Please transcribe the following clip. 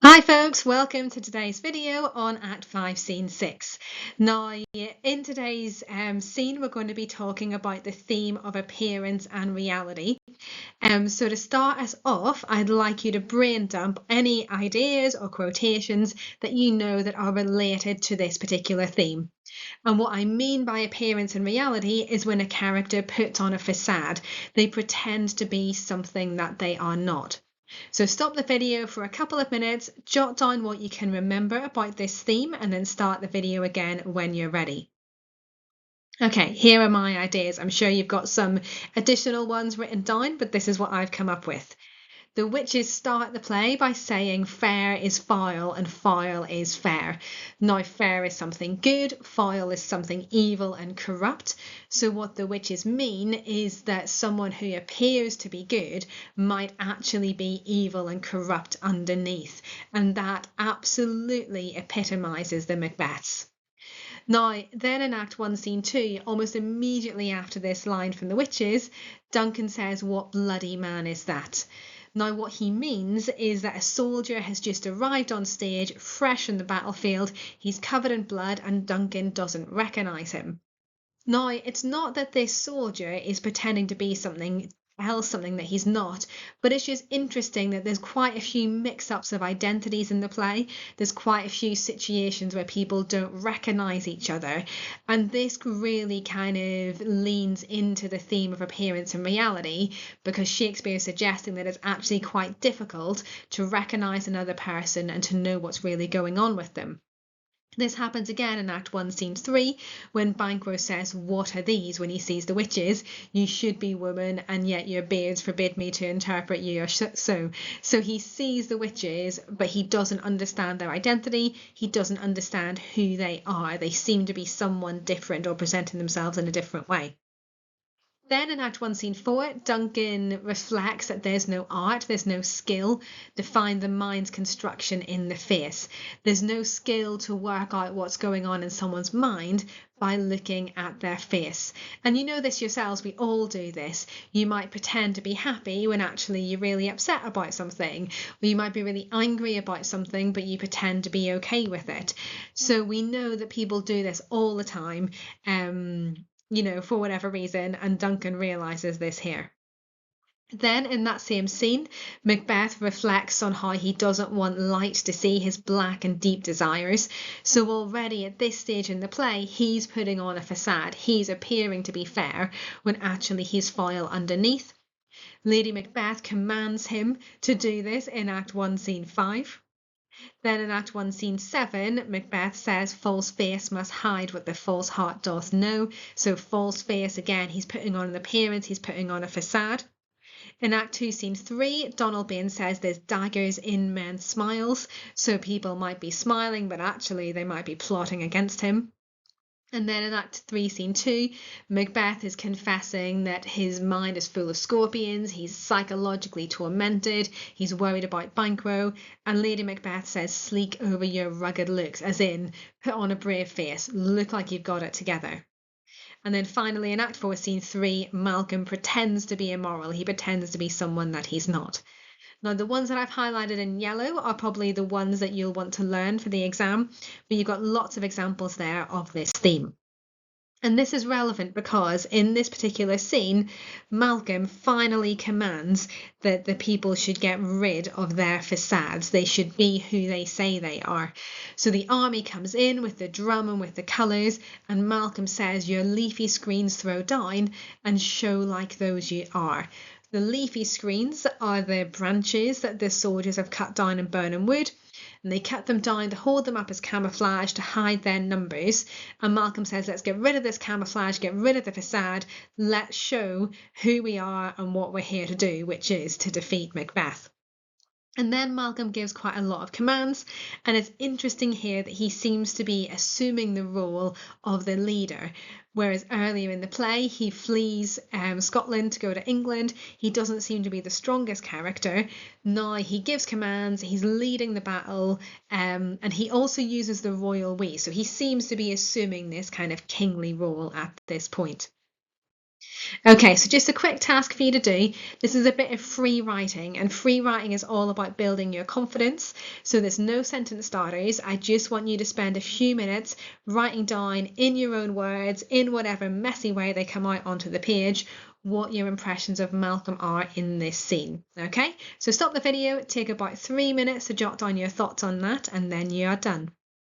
Hi folks, welcome to today's video on Act 5 Scene 6. Now in today's scene we're going to be talking about the theme of appearance and reality. So to start us off, I'd like you to brain dump any ideas or quotations that you know that are related to this particular theme. And what I mean by appearance and reality is when a character puts on a facade. They pretend to be something that they are not. So stop the video for a couple of minutes, jot down what you can remember about this theme, and then start the video again when you're ready. Okay, here are my ideas. I'm sure you've got some additional ones written down, but this is what I've come up with. The witches start the play by saying fair is foul and foul is fair. Now, fair is something good, foul is something evil and corrupt. So what the witches mean is that someone who appears to be good might actually be evil and corrupt underneath. And that absolutely epitomizes the Macbeths. Now, then in Act 1, Scene 2, almost immediately after this line from the witches, Duncan says, "What bloody man is that?" Now, what he means is that a soldier has just arrived on stage, fresh from the battlefield. He's covered in blood, and Duncan doesn't recognize him. Now, it's not that this soldier is pretending to be something else, something that he's not, but it's just interesting that there's quite a few mix-ups of identities in the play. There's quite a few situations where people don't recognize each other, and this really kind of leans into the theme of appearance and reality, because Shakespeare is suggesting that it's actually quite difficult to recognize another person and to know what's really going on with them. This happens again in Act 1, Scene 3, when Banquo says, "What are these?" when he sees the witches. "You should be woman, and yet your beards forbid me to interpret you." So he sees the witches, but he doesn't understand their identity. He doesn't understand who they are. They seem to be someone different or presenting themselves in a different way. Then in Act 1, Scene 4, Duncan reflects that there's no art, there's no skill to find the mind's construction in the face. There's no skill to work out what's going on in someone's mind by looking at their face. And you know this yourselves, we all do this. You might pretend to be happy when actually you're really upset about something, or you might be really angry about something, but you pretend to be okay with it. So we know that people do this all the time. For whatever reason, and Duncan realizes this here. Then in that same scene, Macbeth reflects on how he doesn't want light to see his black and deep desires. So already at this stage in the play, he's putting on a facade. He's appearing to be fair when actually he's foul underneath. Lady Macbeth commands him to do this in Act 1, Scene 5. Then in Act 1, Scene 7, Macbeth says, "False face must hide what the false heart doth know." So false face, again, he's putting on an appearance, he's putting on a facade. In Act 2, Scene 3, Donalbain says there's daggers in men's smiles. So people might be smiling, but actually they might be plotting against him. And then in Act 3, Scene 2, Macbeth is confessing that his mind is full of scorpions, he's psychologically tormented, he's worried about Banquo, and Lady Macbeth says, "Sleek over your rugged looks," as in, put on a brave face, look like you've got it together. And then finally in Act 4, Scene 3, Malcolm pretends to be immoral, he pretends to be someone that he's not. Now, the ones that I've highlighted in yellow are probably the ones that you'll want to learn for the exam, but you've got lots of examples there of this theme. And this is relevant because in this particular scene, Malcolm finally commands that the people should get rid of their facades. They should be who they say they are. So the army comes in with the drum and with the colours, and Malcolm says, "Your leafy screens throw down and show like those you are." The leafy screens are the branches that the soldiers have cut down in Birnam Wood, and they cut them down to hold them up as camouflage to hide their numbers. And Malcolm says, "Let's get rid of this camouflage, get rid of the facade, let's show who we are and what we're here to do, which is to defeat Macbeth." And then Malcolm gives quite a lot of commands, and it's interesting here that he seems to be assuming the role of the leader, whereas earlier in the play he flees Scotland to go to England. He doesn't seem to be the strongest character. Now he gives commands, he's leading the battle, and he also uses the royal we, so he seems to be assuming this kind of kingly role at this point. Okay, so just a quick task for you to do. This is a bit of free writing, and free writing is all about building your confidence. So there's no sentence starters. I just want you to spend a few minutes writing down in your own words, in whatever messy way they come out onto the page, what your impressions of Malcolm are in this scene. Okay, so stop the video, take about 3 minutes to jot down your thoughts on that, and then you are done.